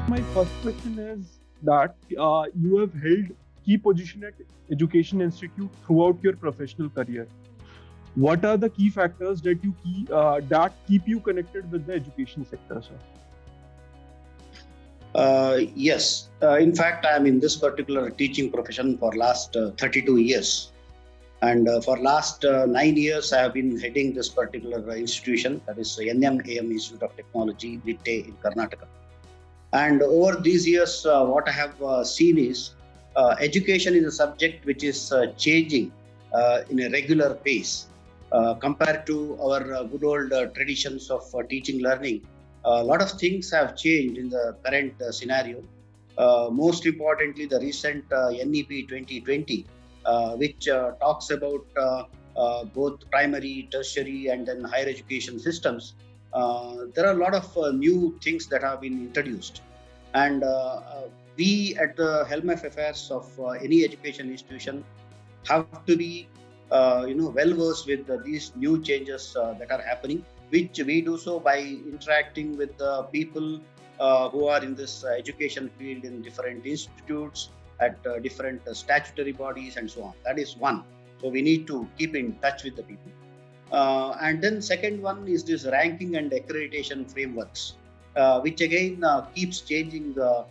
My first question is that you have held key position at Education Institute throughout your professional career. What are the key factors that keep you connected with the education sector, sir? Yes. In fact, I am in this particular teaching profession for last 32 years. And for last 9 years, I have been heading this particular institution, that is NMAM Institute of Technology, Nitte in Karnataka. And over these years, what I have seen is education is a subject which is changing in a regular pace compared to our good old traditions of teaching learning. A lot of things have changed in the current scenario. Most importantly, the recent NEP 2020, which talks about both primary, tertiary, and then higher education systems. There are a lot of new things that have been introduced, and we at the helm of affairs of any education institution have to be well versed with these new changes that are happening, which we do so by interacting with the people who are in this education field in different institutes, at different statutory bodies, and so on. That is one. So we need to keep in touch with the people. And then second one is this ranking and accreditation frameworks, which again keeps changing their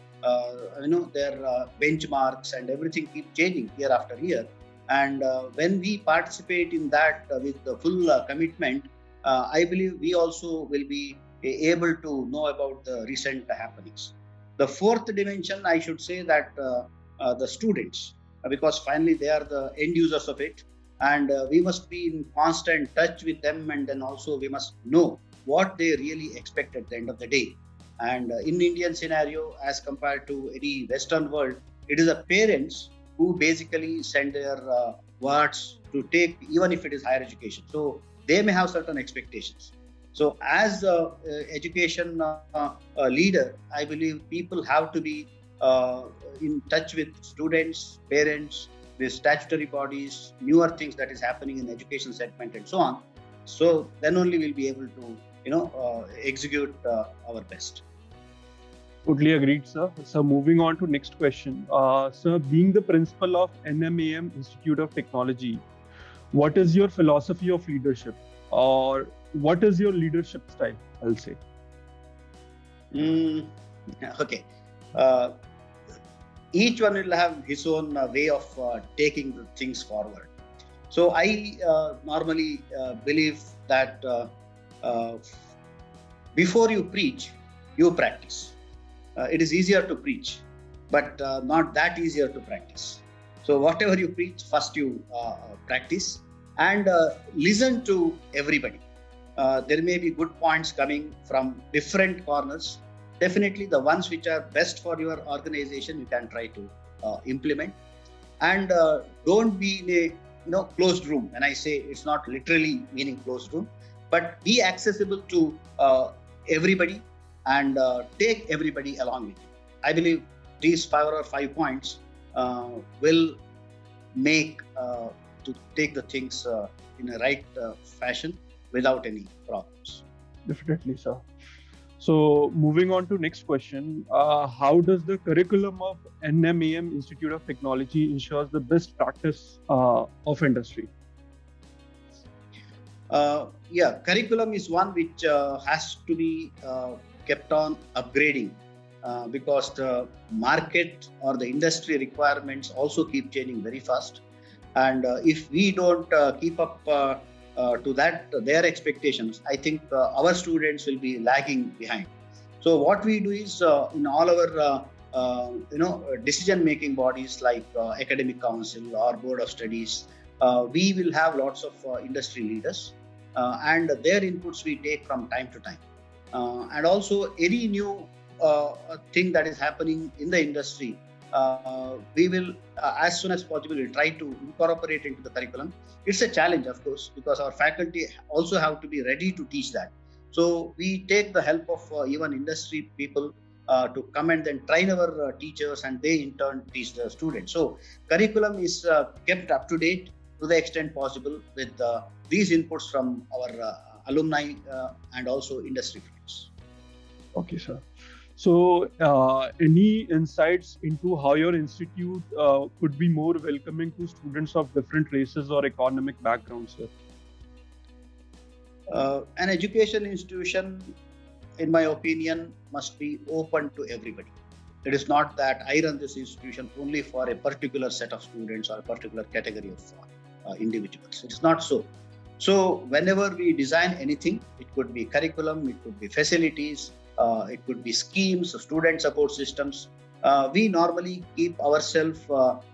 benchmarks, and everything keeps changing year after year. And when we participate in that with the full commitment, I believe we also will be able to know about the recent happenings. The fourth dimension, I should say that the students, because finally they are the end users of it, and we must be in constant touch with them, and then also we must know what they really expect at the end of the day. And in Indian scenario, as compared to any Western world, it is the parents who basically send their wards to take, even if it is higher education. So they may have certain expectations. So as a education leader, I believe people have to be in touch with students, parents, with statutory bodies, newer things that is happening in the education segment, and so on. So then only we'll be able to, execute our best. Totally agreed, sir. So moving on to next question. Sir, being the principal of NMAM Institute of Technology, what is your philosophy of leadership, or what is your leadership style? I'll say. Okay. Uh, each one will have his own way of taking the things forward. So I normally believe that uh, before you preach, you practice. It is easier to preach, but not that easier to practice. So whatever you preach, first you practice, and listen to everybody. There may be good points coming from different corners. Definitely the ones which are best for your organization, you can try to implement. And don't be in a closed room. When I say, it's not literally meaning closed room, but be accessible to everybody, and take everybody along with you. I believe these 5 will make to take the things in a right fashion without any problems. Definitely, sir. So moving on to next question, how does the curriculum of NMAM Institute of Technology ensures the best practice of industry? Curriculum is one which has to be kept on upgrading because the market or the industry requirements also keep changing very fast. And if we don't keep up to that their expectations, I think our students will be lagging behind. So what we do is in all our decision-making bodies like academic council or board of studies, we will have lots of industry leaders, and their inputs we take from time to time. And also any new thing that is happening in the industry, we will, as soon as possible, we'll try to incorporate into the curriculum. It's a challenge, of course, because our faculty also have to be ready to teach that. So we take the help of even industry people to come and then train our teachers, and they in turn teach the students. So curriculum is kept up to date to the extent possible with these inputs from our alumni and also industry friends. Okay, sir. So, any insights into how your institute could be more welcoming to students of different races or economic backgrounds, sir? An education institution, in my opinion, must be open to everybody. It is not that I run this institution only for a particular set of students or a particular category of individuals. It is not so. So, whenever we design anything, it could be curriculum, it could be facilities, it could be schemes, student support systems. We normally keep ourselves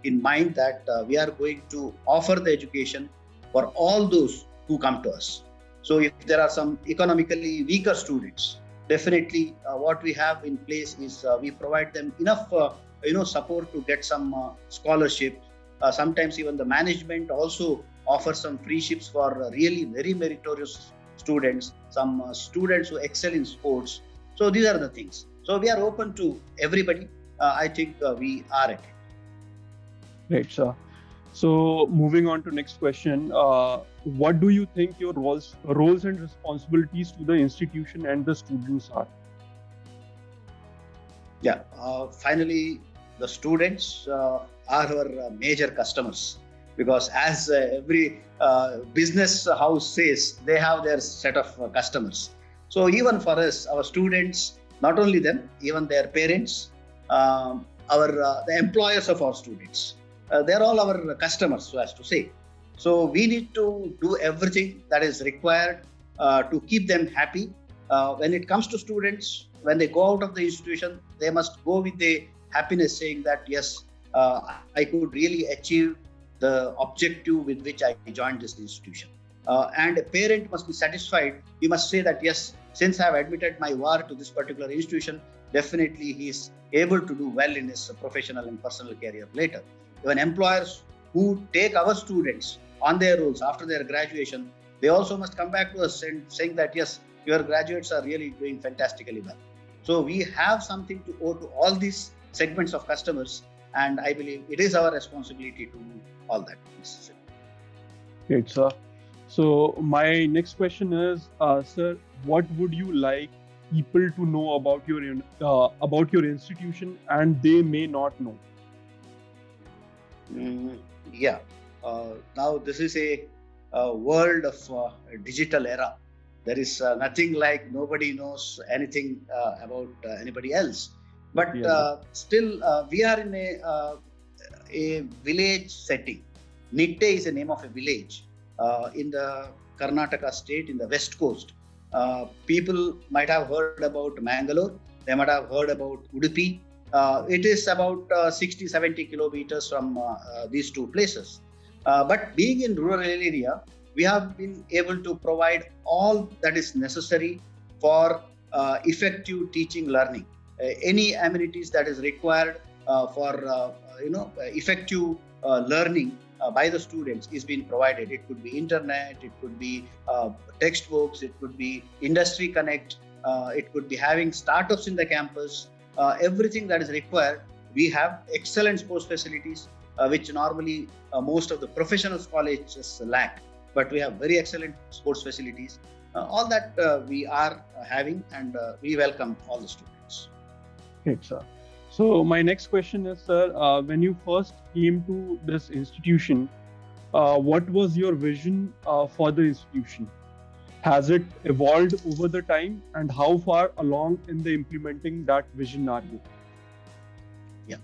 in mind that we are going to offer the education for all those who come to us. So, if there are some economically weaker students, definitely what we have in place is we provide them enough support to get some scholarship. Sometimes even the management also offers some free ships for really very meritorious students, some students who excel in sports. So these are the things. So we are open to everybody. I think we are at it. Right, sir. So, moving on to next question. What do you think your roles and responsibilities to the institution and the students are? Yeah. Finally, the students are our major customers, because as every business house says, they have their set of customers. So even for us, our students, not only them, even their parents, our the employers of our students, they're all our customers, so as to say. So we need to do everything that is required to keep them happy. When it comes to students, when they go out of the institution, they must go with the happiness, saying that yes, I could really achieve the objective with which I joined this institution. And a parent must be satisfied. He must say that yes, since I have admitted my VAR to this particular institution, definitely he is able to do well in his professional and personal career later. Even employers who take our students on their rolls after their graduation, they also must come back to us and saying that yes, your graduates are really doing fantastically well. So we have something to owe to all these segments of customers, and I believe it is our responsibility to do all that. Great, sir. So, my next question is, sir, what would you like people to know about your institution and they may not know? Yeah. Now this is a world of digital era. There is nothing like nobody knows anything about anybody else. But Yeah. still, we are in a village setting. Nitte is the name of a village in the Karnataka state in the west coast. People might have heard about Mangalore. They might have heard about Udupi. It is about 60, 70 kilometers from these two places. But being in rural area, we have been able to provide all that is necessary for effective teaching learning. Any amenities that is required for effective learning by the students is being provided. It could be internet, it could be textbooks, it could be industry connect, it could be having startups in the campus. Everything that is required. We have excellent sports facilities, which normally most of the professional colleges lack. But we have very excellent sports facilities. All that we are having, and we welcome all the students. Great, sir. So, my next question is, sir, when you first came to this institution, what was your vision for the institution? Has it evolved over the time, and how far along in the implementing that vision are you? Yeah.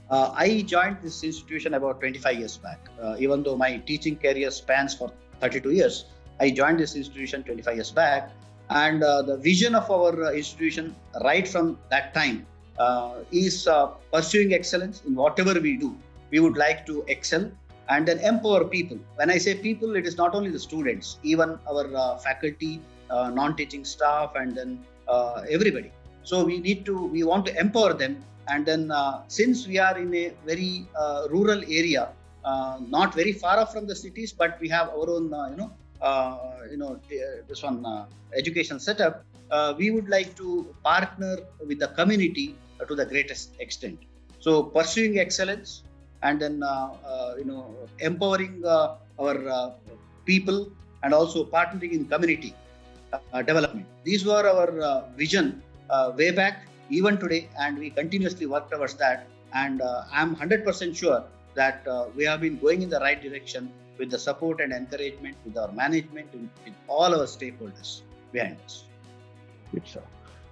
I joined this institution about 25 years back. Even though my teaching career spans for 32 years, I joined this institution 25 years back. And the vision of our institution right from that time is pursuing excellence in whatever we do. We would like to excel and then empower people. When I say people, it is not only the students, even our faculty, non-teaching staff, and then everybody. So we want to empower them. And then since we are in a very rural area, not very far off from the cities, but we have our own, this one education setup. We would like to partner with the community to the greatest extent. So pursuing excellence, and then empowering our people, and also partnering in community development. These were our vision way back, even today, and we continuously work towards that. And I'm 100% sure that we have been going in the right direction with the support and encouragement with our management, with all our stakeholders behind us. Good, sir.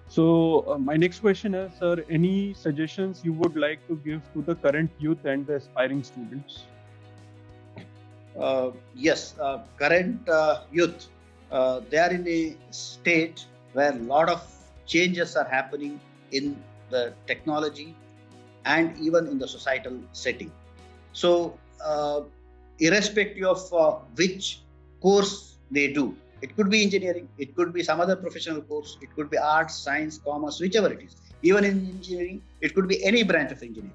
So my next question is, sir, any suggestions you would like to give to the current youth and the aspiring students? Yes, current youth, they are in a state where a lot of changes are happening in the technology and even in the societal setting. So, irrespective of which course they do, it could be engineering, it could be some other professional course, it could be arts, science, commerce, whichever it is. Even in engineering, it could be any branch of engineering.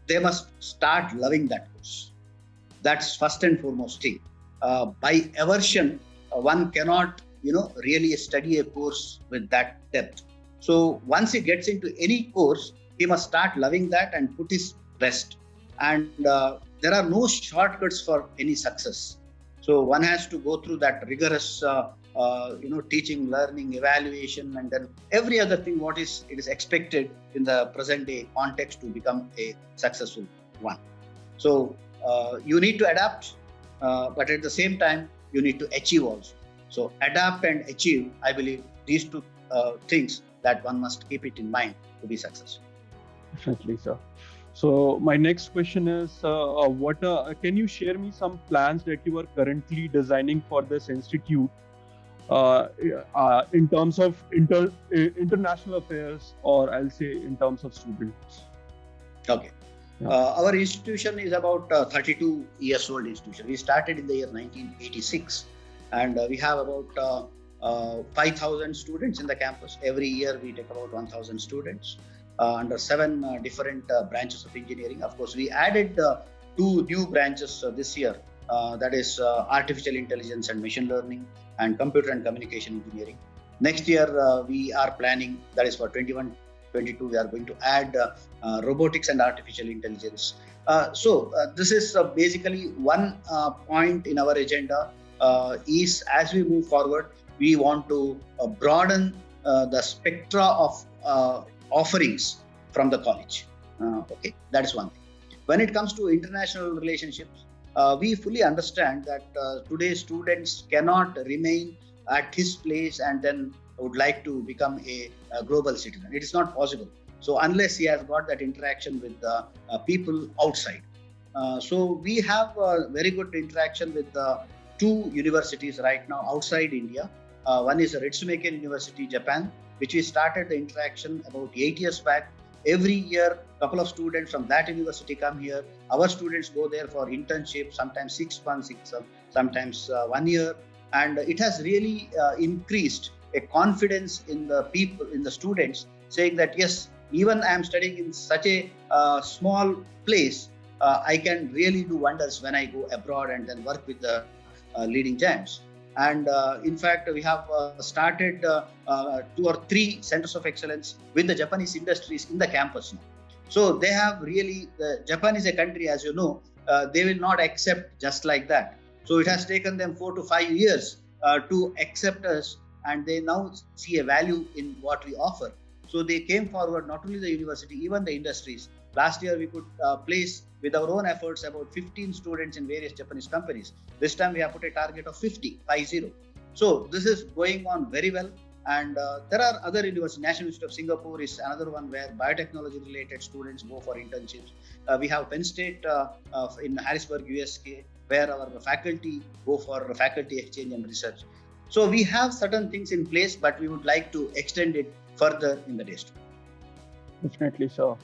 They must start loving that course. That's first and foremost thing. By aversion, one cannot, really study a course with that depth. So once he gets into any course, he must start loving that and put his best. And there are no shortcuts for any success. So one has to go through that rigorous, teaching, learning, evaluation, and then every other thing it is expected in the present day context to become a successful one. So you need to adapt, but at the same time, you need to achieve also. So adapt and achieve, I believe these two things that one must keep it in mind to be successful. Definitely, sir. So my next question is, can you share me some plans that you are currently designing for this institute in terms of international affairs, or I'll say in terms of students? Okay. Yeah. Our institution is about 32 years old institution. We started in the year 1986, and we have about 5,000 students in the campus. Every year we take about 1,000 students under 7 different branches of engineering. Of course, we added 2 new branches this year. That is artificial intelligence and machine learning, and computer and communication engineering. Next year we are planning, that is for 21-22, we are going to add robotics and artificial intelligence. So this is basically one point in our agenda. Is as we move forward, we want to broaden the spectra of offerings from the college. Okay, that is one thing. When it comes to international relationships, we fully understand that today's students cannot remain at his place and then would like to become a global citizen. It is not possible. So unless he has got that interaction with people outside. So we have very good interaction with 2 universities right now outside India. One is Ritsumeikan University, Japan, which we started the interaction about 8 years back. Every year, a couple of students from that university come here. Our students go there for internship, sometimes 6 months, sometimes 1 year. And it has really increased a confidence in the people, in the students, saying that, yes, even I am studying in such a small place, I can really do wonders when I go abroad and then work with the leading giants. And in fact, we have started 2 or 3 centers of excellence with the Japanese industries in the campus now. So they have really, Japan is a country, as you know, they will not accept just like that. So it has taken them 4 to 5 years to accept us, and they now see a value in what we offer. So they came forward, not only the university, even the industries. Last year, we could place with our own efforts about 15 students in various Japanese companies. This time, we have put a target of 50. So this is going on very well. And there are other universities. National Institute of Singapore is another one where biotechnology related students go for internships. We have Penn State in Harrisburg, USA, where our faculty go for faculty exchange and research. So we have certain things in place, but we would like to extend it further in the days to come. Definitely, sir.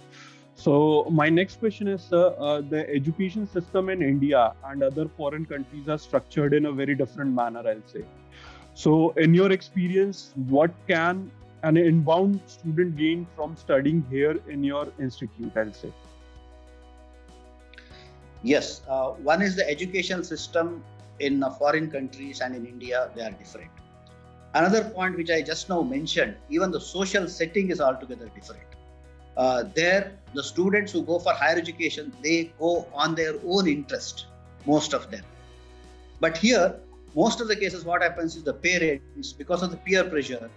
So my next question is, the education system in India and other foreign countries are structured in a very different manner, I'll say. So in your experience, what can an inbound student gain from studying here in your institute, I'll say? Yes, one is the education system in foreign countries and in India, they are different. Another point which I just now mentioned, even the social setting is altogether different. There, the students who go for higher education, they go on their own interest, most of them. But here, most of the cases, what happens is the parents, because of the peer pressure,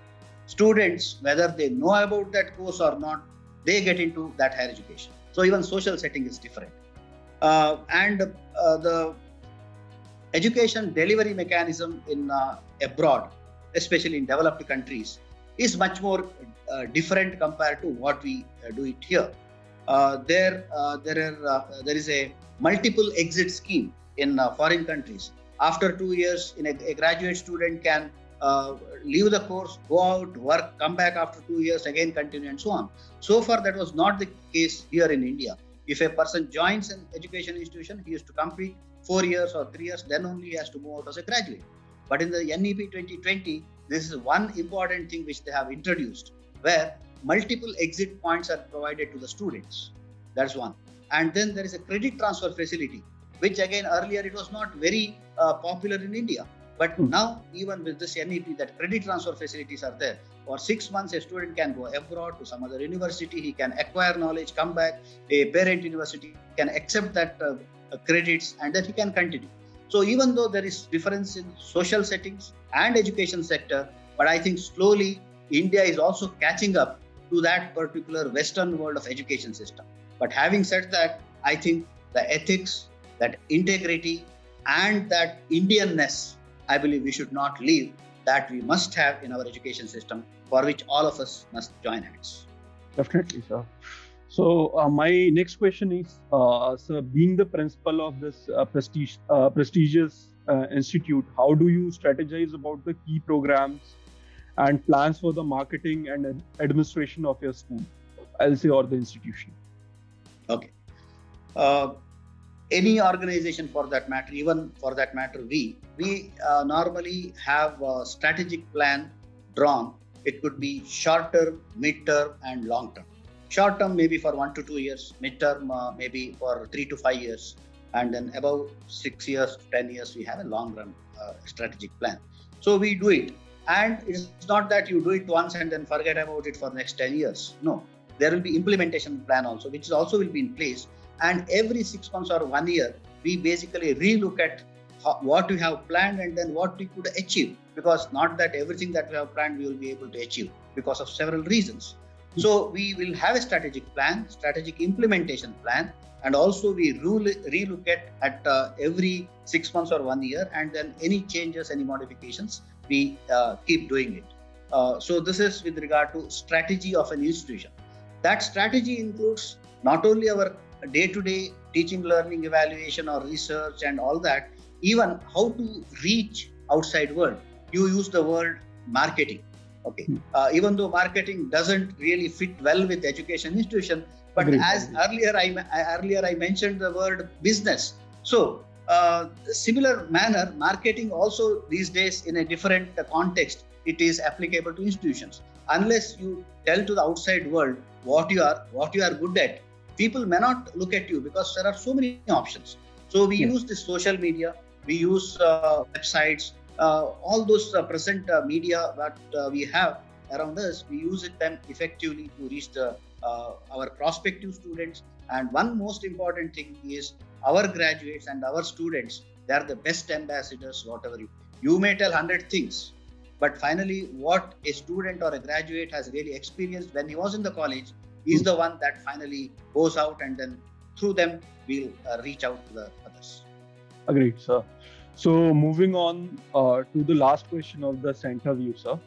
students, whether they know about that course or not, they get into that higher education. So even social setting is different. And the education delivery mechanism in abroad, especially in developed countries, is much more different compared to what we do it here. There is a multiple exit scheme in foreign countries. After 2 years, a graduate student can leave the course, go out, work, come back after 2 years, again continue, and so on. So far, that was not the case here in India. If a person joins an education institution, he has to complete 4 years or 3 years, then only he has to move out as a graduate. But in the NEP 2020, this is one important thing which they have introduced, where multiple exit points are provided to the students. That's one. And then there is a credit transfer facility, which again earlier it was not very popular in India. But now, even with this NEP, that credit transfer facilities are there. For 6 months, a student can go abroad to some other university, he can acquire knowledge, come back, a parent university can accept that credits, and then he can continue. So even though there is difference in social settings and education sector, but I think slowly India is also catching up to that particular Western world of education system. But having said that, I think the ethics, that integrity, and that Indianness, I believe we should not leave, that we must have in our education system, for which all of us must join hands. Definitely, sir. So my next question is, sir, being the principal of this prestigious institute, how do you strategize about the key programs and plans for the marketing and administration of your school, I'll say, or the institution? Okay. Any organization for that matter, even for that matter, we normally have a strategic plan drawn. It could be short term, mid term, and long term. Short term maybe for 1 to 2 years, mid term maybe for 3 to 5 years, and then about 6 years to 10 years we have a long run strategic plan. So we do it, and it's not that you do it once and then forget about it for the next 10 years. No, there will be implementation plan also, which also will be in place. And every 6 months or 1 year, we basically relook at what we have planned and then what we could achieve. Because not that everything that we have planned we will be able to achieve because of several reasons. So we will have a strategic plan, strategic implementation plan, and also we relook at every 6 months or 1 year, and then any changes, any modifications, we keep doing it. So this is with regard to strategy of an institution. That strategy includes not only our day-to-day teaching, learning, evaluation, or research and all that, even how to reach outside world. You use the word marketing. Okay. Even though marketing doesn't really fit well with education institution, but as earlier I mentioned the word business. So similar manner, marketing also these days in a different context, it is applicable to institutions. Unless you tell to the outside world what you are good at, people may not look at you because there are so many options. So we use this social media, we use websites, all those present media that we have around us, we use them effectively to reach our prospective students. And one most important thing is our graduates and our students, they are the best ambassadors. Whatever you may tell 100 things, but finally what a student or a graduate has really experienced when he was in the college is the one that finally goes out, and then through them we'll reach out to the others. Agreed, sir. So moving on to the last question of the center view, sir.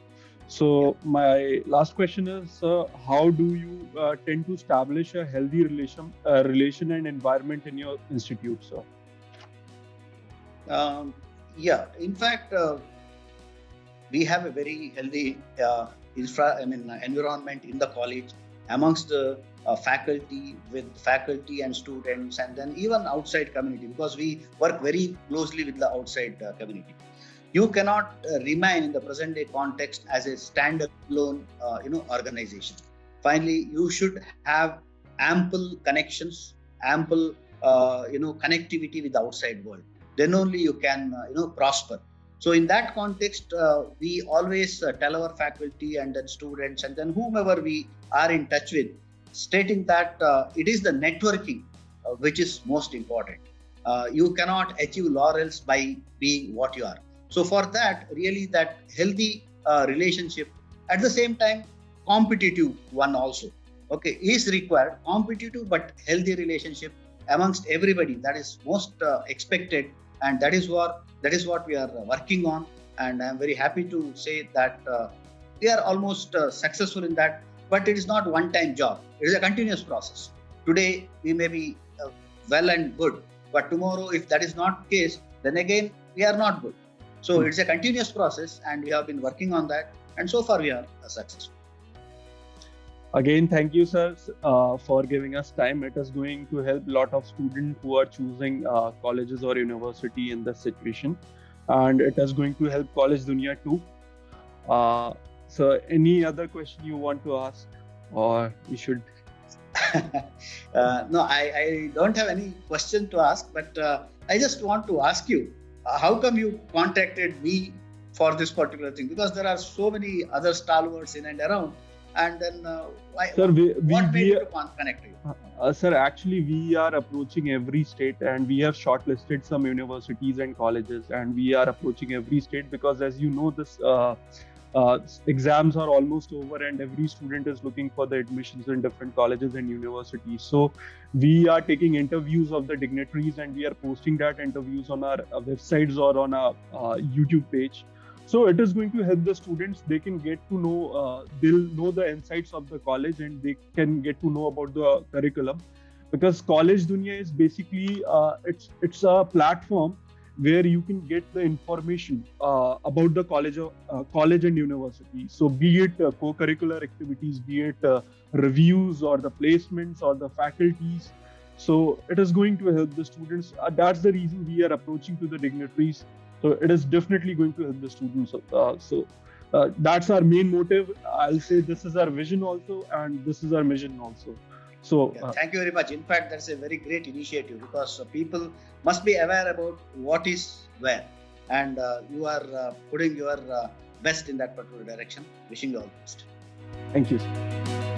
So my last question is, how do you tend to establish a healthy relation and environment in your institute, sir? In fact, we have a very healthy environment in the college amongst the faculty, with faculty and students, and then even outside community, because we work very closely with the outside community. You cannot remain in the present day context as a standalone organization. Finally, you should have ample connections, ample connectivity with the outside world. Then only you can prosper. So in that context, we always tell our faculty and then students and then whomever we are in touch with, stating that it is the networking which is most important. You cannot achieve laurels by being what you are. So for that, really that healthy relationship, At the same time, competitive one also. Okay, is required competitive but healthy relationship amongst everybody. That is most expected, and that is what we are working on. And I am very happy to say that we are almost successful in that. But it is not one-time job. It is a continuous process. Today we may be well and good, but tomorrow, if that is not the case, then again we are not good. So it's a continuous process, and we have been working on that, and so far we are successful. Again, thank you, sir, for giving us time. It is going to help a lot of students who are choosing colleges or university in this situation, and it is going to help College Dunia too. So, any other question you want to ask, or we should? No, I don't have any question to ask, but I just want to ask you, how come you contacted me for this particular thing? Because there are so many other stalwarts in and around. And then, sir, what made you to connect you? Sir, actually, we are approaching every state, and we have shortlisted some universities and colleges, and we are approaching every state because, as you know, this exams are almost over, and every student is looking for the admissions in different colleges and universities. So, we are taking interviews of the dignitaries, and we are posting that interviews on our websites or on our YouTube page. So it is going to help the students. They can get to know, they'll know the insights of the college, and they can get to know about the curriculum. Because College Dunia is basically, it's a platform where you can get the information about the college and university. So be it co-curricular activities, be it reviews or the placements or the faculties. So it is going to help the students. That's the reason we are approaching to the dignitaries. So it is definitely going to help the students. So that's our main motive. I'll say this is our vision also, and this is our mission also. So thank you very much. In fact, that's a very great initiative, because people must be aware about what is where, and you are putting your best in that particular direction. Wishing you all the best. Thank you, sir.